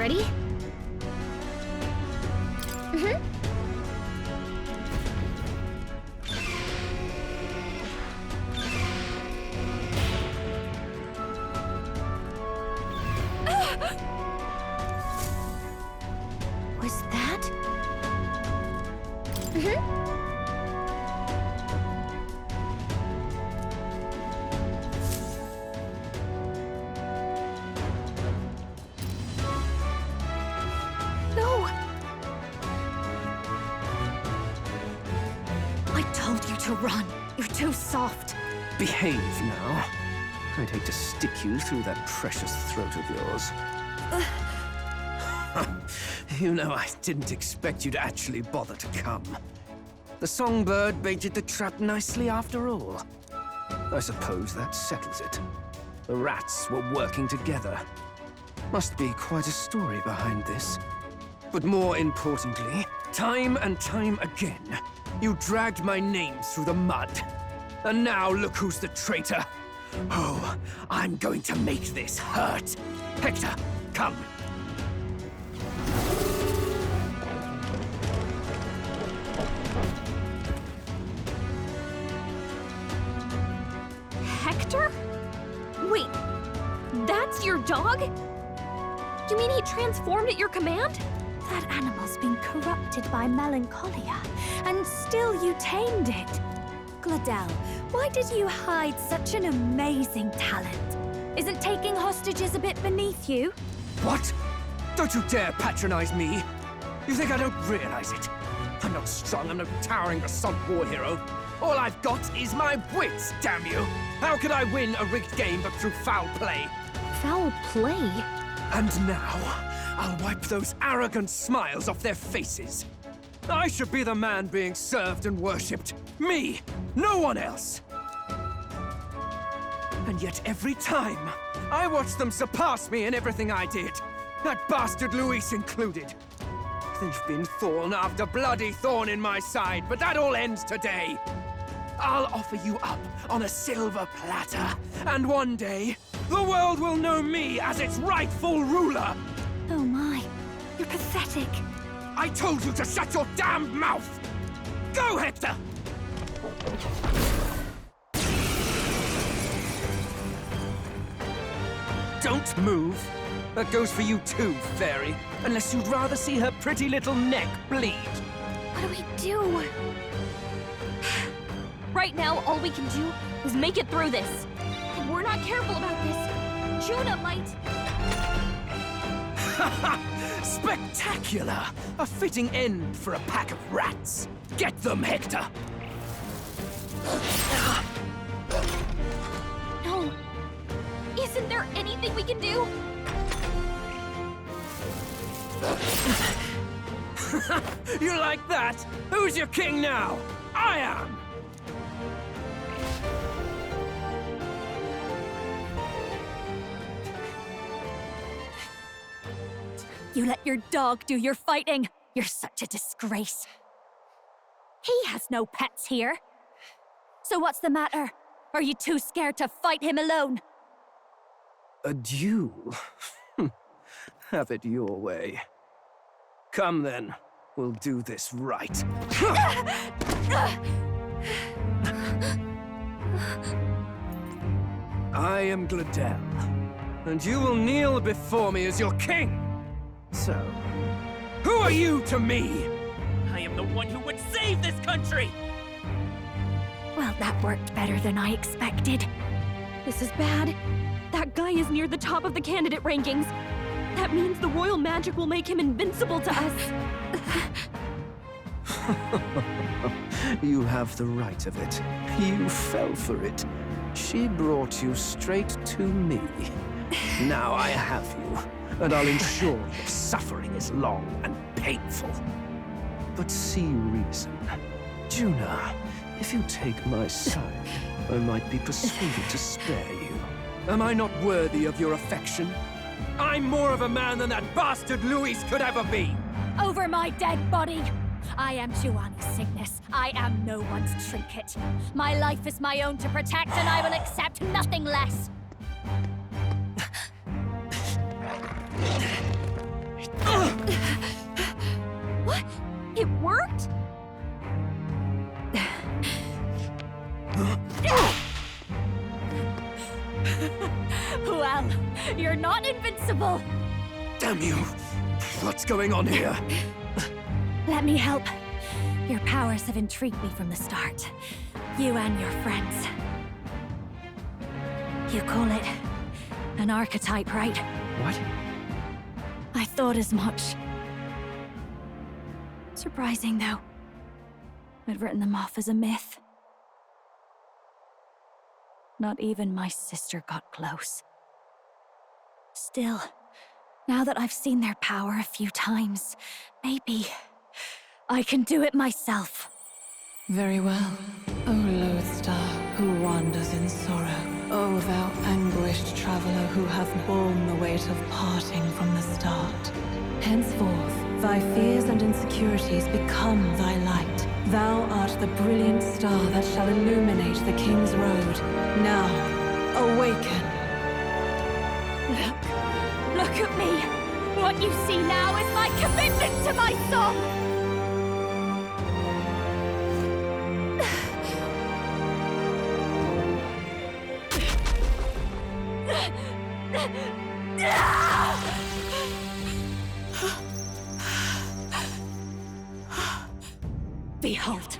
Ready? Was that? No! I told you to run. You're too soft. Behave now. I'd hate to stick you through that precious throat of yours. You know, I didn't expect you to actually bother to come. The songbird baited the trap nicely after all. I suppose that settles it. The rats were working together. Must be quite a story behind this. But more importantly, time and time again, you dragged my name through the mud. And now look who's the traitor. Oh, I'm going to make this hurt. Hector, come. Hector? Wait, that's your dog? You mean he transformed at your command? That animal's been corrupted by melancholia, and still you tamed it. Glodell, why did you hide such an amazing talent? Isn't taking hostages a bit beneath you? What? Don't you dare patronize me! You think I don't realize it? I'm not strong, I'm no towering basalt war hero. All I've got is my wits, damn you! How could I win a rigged game but through foul play? Foul play? And now, I'll wipe those arrogant smiles off their faces. I should be the man being served and worshipped. Me! No one else! And yet every time, I watch them surpass me in everything I did. That bastard Luis included. They've been thorn after bloody thorn in my side, but that all ends today. I'll offer you up on a silver platter, and one day, the world will know me as its rightful ruler! Oh my, you're pathetic. I told you to shut your damned mouth! Go, Hector! Don't move. That goes for you too, fairy. Unless you'd rather see her pretty little neck bleed. What do we do? Right now, all we can do is make it through this. If we're not careful about this, Junah might... Spectacular! A fitting end for a pack of rats. Get them, Hector! No. Isn't there anything we can do? You like that? Who's your king now? I am! You let your dog do your fighting. You're such a disgrace. He has no pets here. So what's the matter? Are you too scared to fight him alone? A duel? Have it your way. Come then, we'll do this right. I am Glodell, and you will kneel before me as your king. So, who are you to me? I am the one who would save this country! Well, that worked better than I expected. This is bad. That guy is near the top of the candidate rankings. That means the royal magic will make him invincible to us. You have the right of it. You fell for it. She brought you straight to me. Now I have you, and I'll ensure your suffering is long and painful. But see reason. Junah, if you take my side, I might be persuaded to spare you. Am I not worthy of your affection? I'm more of a man than that bastard Luis could ever be! Over my dead body! I am Junah's sickness. I am no one's trinket. My life is my own to protect, and I will accept nothing less. You're not invincible! Damn you! What's going on here? Let me help. Your powers have intrigued me from the start. You and your friends. You call it an archetype, right? What? I thought as much. Surprising, though. I'd written them off as a myth. Not even my sister got close. Still, now that I've seen their power a few times, maybe I can do it myself. Very well, O lodestar who wanders in sorrow. O thou anguished traveler who hath borne the weight of parting from the start. Henceforth, thy fears and insecurities become thy light. Thou art the brilliant star that shall illuminate the King's Road. Now, awaken. Look at me! What you see now is my commitment to my song! Behold,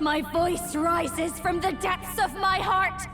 my voice rises from the depths of my heart!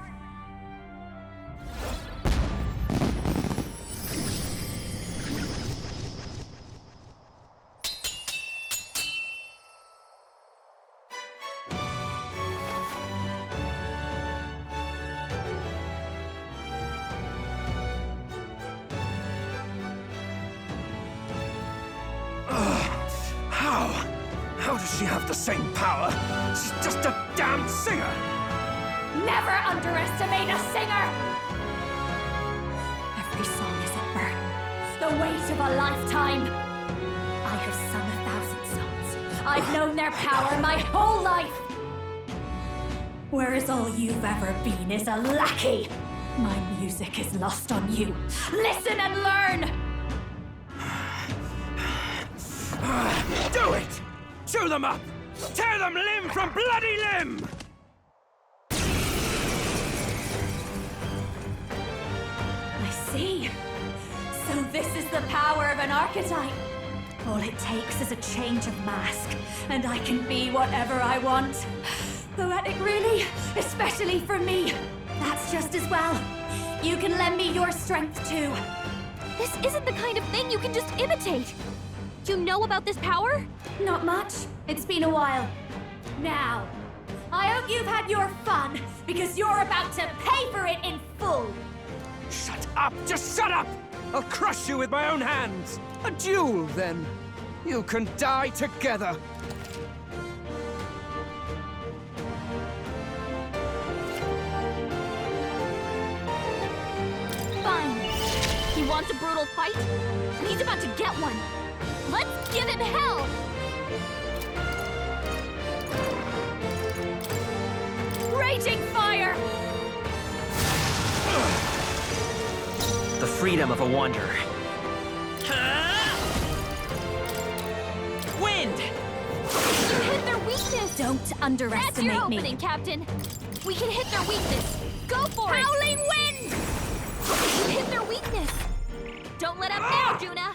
How does she have the same power? She's just a damn singer! Never underestimate a singer! Every song is a burden, the weight of a lifetime. I have sung 1,000 songs. I've known their power my whole life. Whereas all you've ever been is a lackey. My music is lost on you. Listen and learn! Do it! Chew them up! Tear them limb from bloody limb! I see. So this is the power of an archetype. All it takes is a change of mask, and I can be whatever I want. Poetic, really? Especially for me. That's just as well. You can lend me your strength, too. This isn't the kind of thing you can just imitate. You know about this power? Not much. It's been a while. Now, I hope you've had your fun, because you're about to pay for it in full. Shut up! Just shut up! I'll crush you with my own hands! A duel, then. You can die together. Fine. He wants a brutal fight, and he's about to get one. Let's give him hell! Raging fire! The freedom of a wanderer. Wind! You hit their weakness! Don't That's your underestimate opening, me. Captain! We can hit their weakness! Go for it! Howling wind! You hit their weakness! Don't let up now, Junah!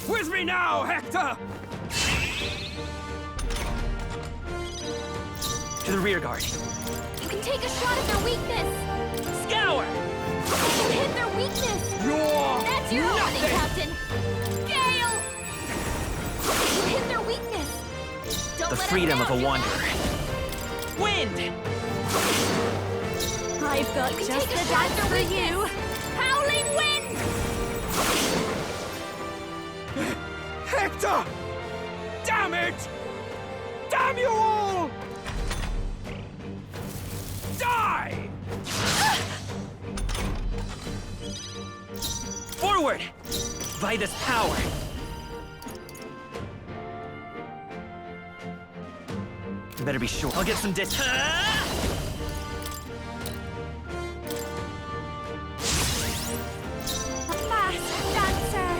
With me now, Hector! To the rear guard. You can take a shot at their weakness! Scour! You hit their weakness! You're That's your opening, nothing! Captain! Gale! You hit their weakness! Don't The let freedom up of now, a Junah. wanderer. Wind! I've got You can just take a the shot at dance their for weakness. you! Howling wind! Hector! Damn it! Damn you all! Die! Forward! By this power! Better be sure. I'll get some distance. Masked dancer!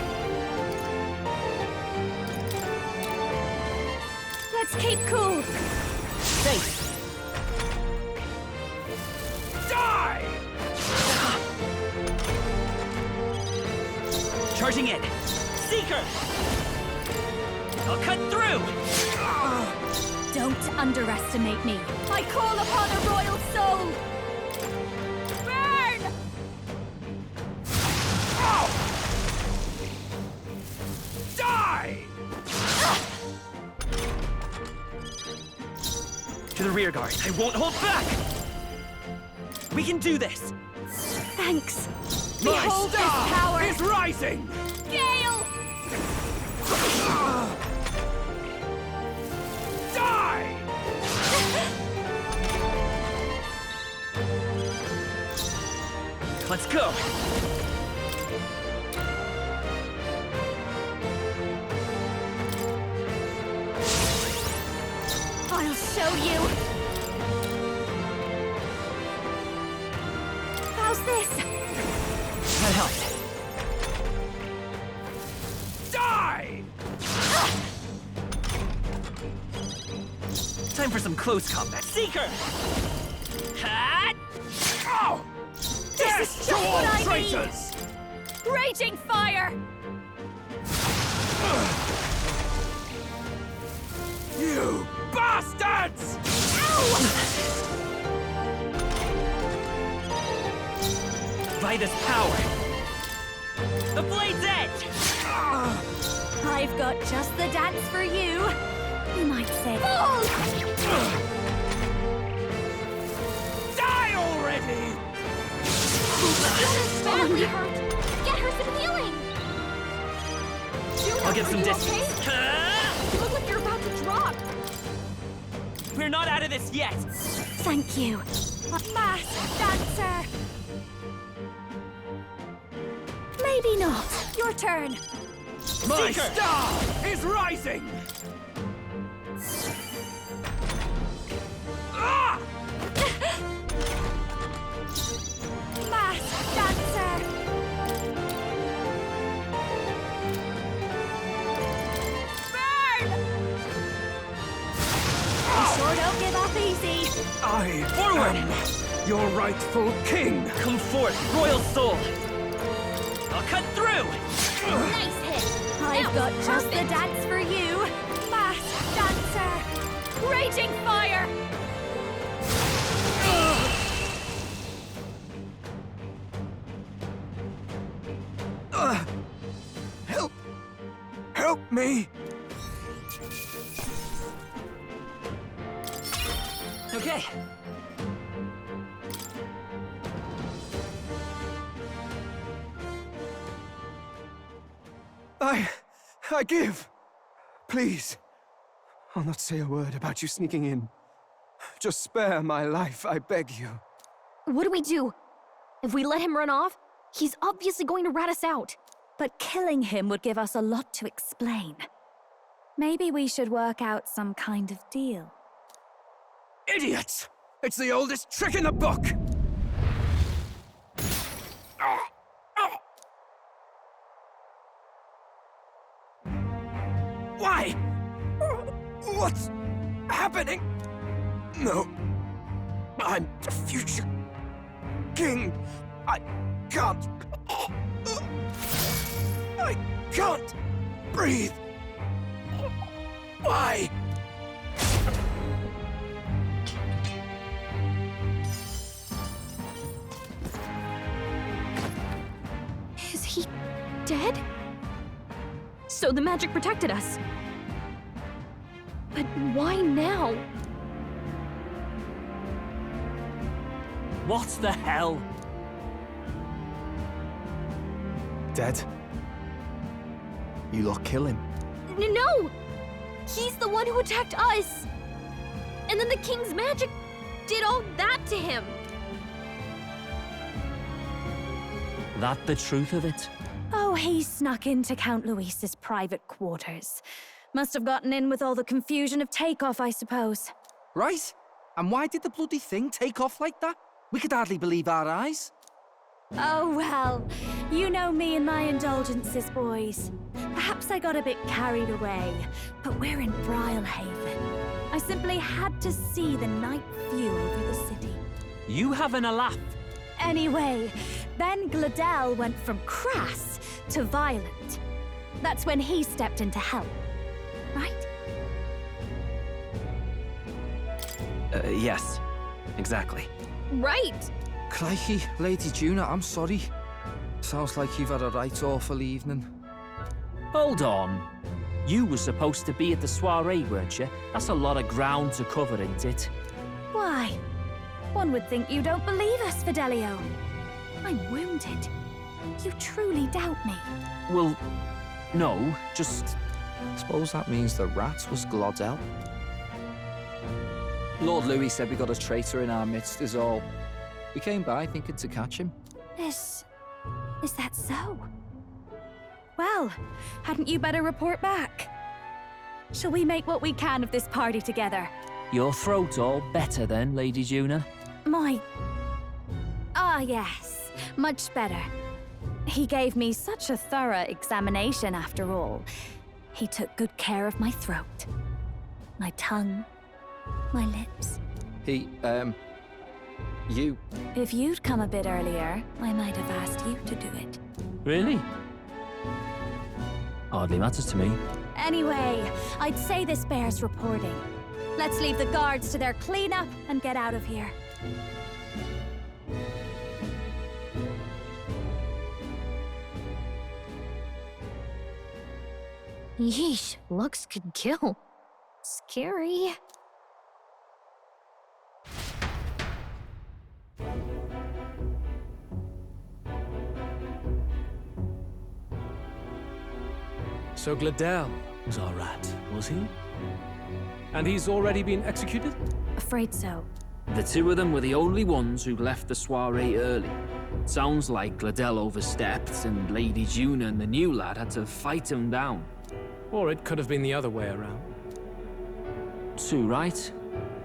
Let's keep cool! Thanks. Die! Charging in. Seeker! I'll cut through! Don't underestimate me. I call upon a royal soul! Burn! Die! To the rear guard. I won't hold back! We can do this! Thanks. My Behold this star power! is rising! Gale! Die! Let's go! I'll show you! How's this? That helped. Die! Time for some close combat. Seeker! Hat! Oh! This is just what I need! traitors! Raging fire! You bastards! By this power! The blade's edge! I've got just the dance for you. You might say, fall! Die already! Junah's badly hurt. Get her some healing. Junah, I'll get are some you distance. okay? You look like you're about to drop. We're not out of this yet! Thank you. Masked dancer! Maybe not. Your turn. My Seeker! star is rising! Ah! Masked dancer! Burn! We sure don't give up easy. I Forward! am your rightful king! Come forth, royal soul! I'll cut through! Nice hit. I've That got was just the perfect. dance for you. Masked dancer! Raging fire! Help! Help me! Okay. I give! Please, I'll not say a word about you sneaking in. Just spare my life, I beg you. What do we do? If we let him run off, he's obviously going to rat us out. But killing him would give us a lot to explain. Maybe we should work out some kind of deal. Idiots! It's the oldest trick in the book! Why? What's happening? No. I'm the future king. I can't. I can't breathe. Why? Is he dead? So the magic protected us. But why now? What the hell? Dead? You lot kill him. No! He's the one who attacked us! And then the king's magic did all that to him! That the truth of it? Oh, he snuck into Count Luis's private quarters. Must have gotten in with all the confusion of takeoff, I suppose. Right? And why did the bloody thing take off like that? We could hardly believe our eyes. Oh, well. You know me and my indulgences, boys. Perhaps I got a bit carried away, but we're in Brilhaven. I simply had to see the night view over the city. You having a laugh? Anyway, then Glodell went from crass to violent. That's when he stepped in to help, right? Yes. Exactly. Right! Crikey, Lady Junah, I'm sorry. Sounds like you've had a right awful evening. Hold on. You were supposed to be at the soiree, weren't you? That's a lot of ground to cover, ain't it? Why? One would think you don't believe us, Fidelio. I'm wounded. You truly doubt me. Well, no, just... Suppose that means the rat was Glodell. Lord Louis said we got a traitor in our midst is all. We came by thinking to catch him. Is that so? Well, hadn't you better report back? Shall we make what we can of this party together? Your throat all better then, Lady Junah? Yes, much better. He gave me such a thorough examination after all. He took good care of my throat, my tongue, my lips. You. If you'd come a bit earlier, I might have asked you to do it. Really? Hardly matters to me. Anyway, I'd say this bears reporting. Let's leave the guards to their cleanup and get out of here. Yeesh, looks could kill. Scary. So Glodell was our rat, was he? And he's already been executed? Afraid so. The two of them were the only ones who left the soiree early. Sounds like Glodell overstepped, and Lady Junah and the new lad had to fight him down. Or it could have been the other way around. Too right.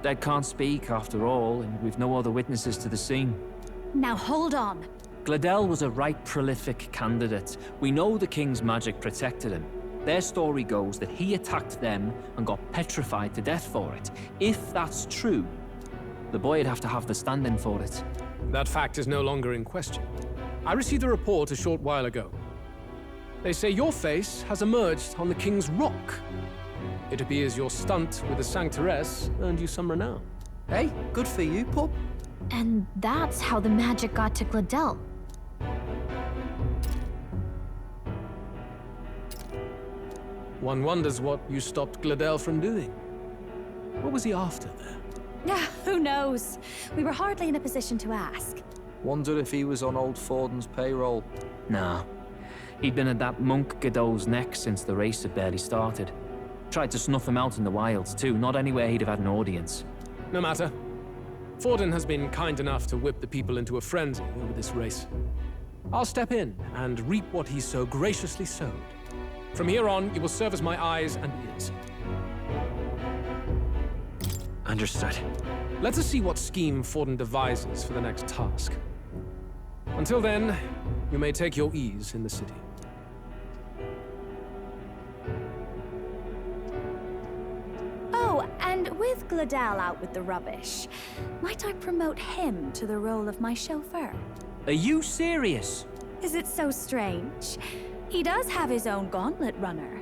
Dead can't speak, after all, and we've no other witnesses to the scene. Now hold on. Glodell was a right prolific candidate. We know the king's magic protected him. Their story goes that he attacked them and got petrified to death for it. If that's true, the boy'd have to have the stand-in for it. That fact is no longer in question. I received a report a short while ago. They say your face has emerged on the King's Rock. It appears your stunt with the Sanctoress earned you some renown. Hey, good for you, pup. And that's how the magic got to Glodell. One wonders what you stopped Glodell from doing. What was he after there? Who knows? We were hardly in a position to ask. Wonder if he was on old Forden's payroll. Nah. He'd been at that monk Godot's neck since the race had barely started. Tried to snuff him out in the wilds, too. Not anywhere he'd have had an audience. No matter. Forden has been kind enough to whip the people into a frenzy over this race. I'll step in and reap what he so graciously sowed. From here on, you will serve as my eyes and ears. Understood. Let us see what scheme Forden devises for the next task. Until then, you may take your ease in the city. Oh, and with Glodell out with the rubbish, might I promote him to the role of my chauffeur? Are you serious? Is it so strange? He does have his own gauntlet runner.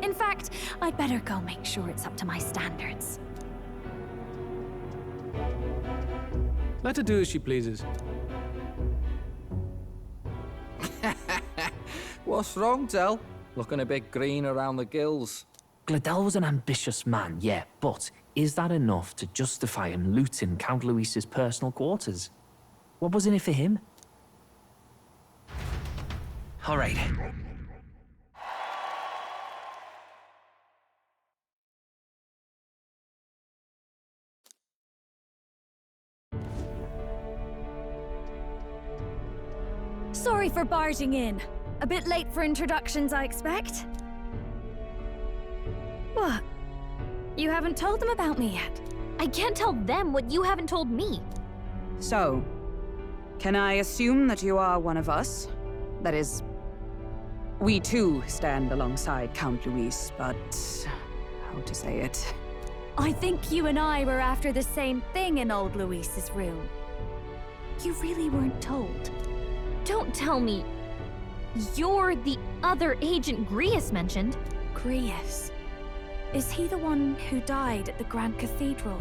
In fact, I'd better go make sure it's up to my standards. Let her do as she pleases. What's wrong, Dell? Looking a bit green around the gills. Glodell was an ambitious man, yeah, but is that enough to justify him looting Count Luis's personal quarters? What was in it for him? All right. Sorry for barging in. A bit late for introductions, I expect. What? You haven't told them about me yet? I can't tell them what you haven't told me. So, can I assume that you are one of us? That is, we too stand alongside Count Luis, but how to say it? I think you and I were after the same thing in old Luis's room. You really weren't told. Don't tell me. you're the other agent Grius mentioned. Grius. Is he the one who died at the Grand Cathedral?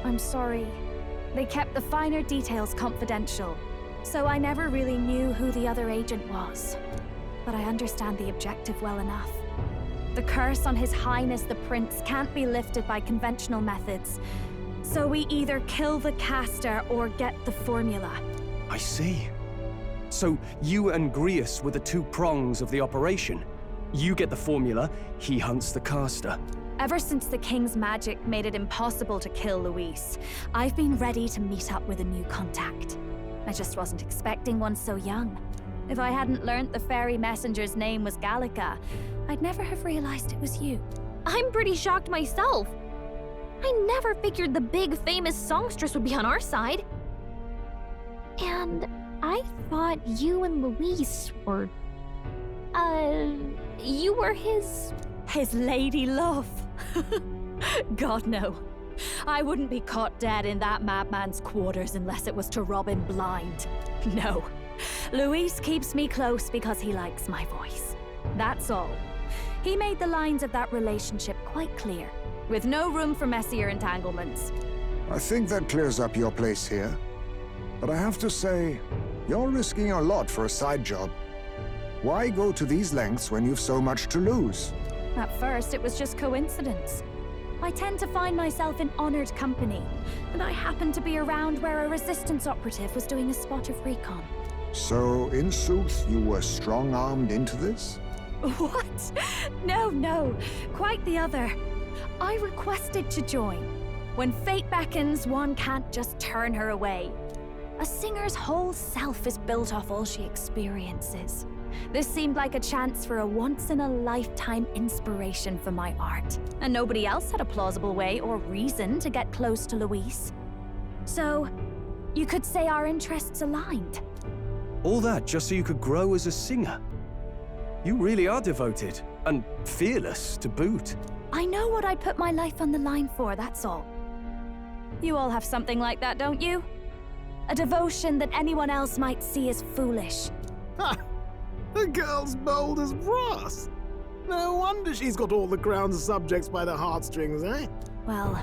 I'm sorry. They kept the finer details confidential, so I never really knew who the other agent was. But I understand the objective well enough. The curse on His Highness the Prince can't be lifted by conventional methods, so we either kill the caster or get the formula. I see. So you and Grius were the two prongs of the operation. You get the formula, he hunts the caster. Ever since the King's magic made it impossible to kill Luis, I've been ready to meet up with a new contact. I just wasn't expecting one so young. If I hadn't learnt the fairy messenger's name was Gallica, I'd never have realized it was you. I'm pretty shocked myself. I never figured the big famous songstress would be on our side. And I thought you and Luis were... you were his lady love. God, no. I wouldn't be caught dead in that madman's quarters unless it was to rob him blind. No. Luis keeps me close because he likes my voice. That's all. He made the lines of that relationship quite clear, with no room for messier entanglements. I think that clears up your place here. But I have to say, you're risking a lot for a side job. Why go to these lengths when you've so much to lose? At first, it was just coincidence. I tend to find myself in honored company, and I happened to be around where a resistance operative was doing a spot of recon. So, in sooth, you were strong-armed into this? What? No. Quite the other. I requested to join. When fate beckons, one can't just turn her away. A singer's whole self is built off all she experiences. This seemed like a chance for a once-in-a-lifetime inspiration for my art. And nobody else had a plausible way or reason to get close to Luis. So, you could say our interests aligned. All that just so you could grow as a singer? You really are devoted, and fearless to boot. I know what I put my life on the line for, that's all. You all have something like that, don't you? A devotion that anyone else might see as foolish. Ha! The girl's bold as brass. No wonder she's got all the crown's subjects by the heartstrings, eh? Well,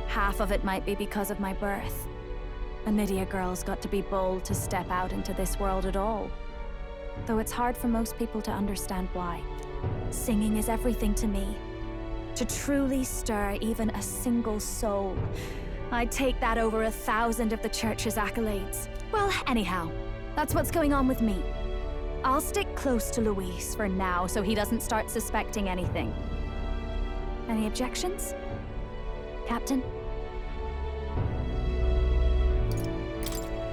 half of it might be because of my birth. A Nydia girl's got to be bold to step out into this world at all. Though it's hard for most people to understand why. Singing is everything to me. To truly stir even a single soul, I'd take that over 1,000 of the church's accolades. Well, anyhow, that's what's going on with me. I'll stick close to Luis for now so he doesn't start suspecting anything. Any objections? Captain?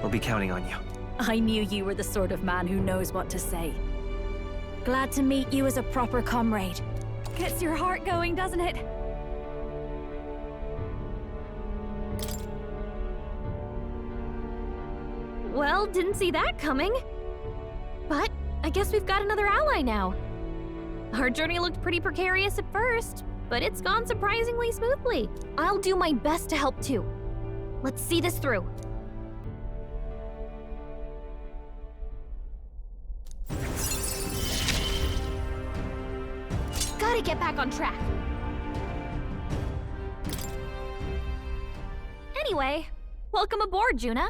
We'll be counting on you. I knew you were the sort of man who knows what to say. Glad to meet you as a proper comrade. Gets your heart going, doesn't it? Well, didn't see that coming. But I guess we've got another ally now. Our journey looked pretty precarious at first, but it's gone surprisingly smoothly. I'll do my best to help too. Let's see this through. Gotta get back on track. Anyway, welcome aboard, Junah.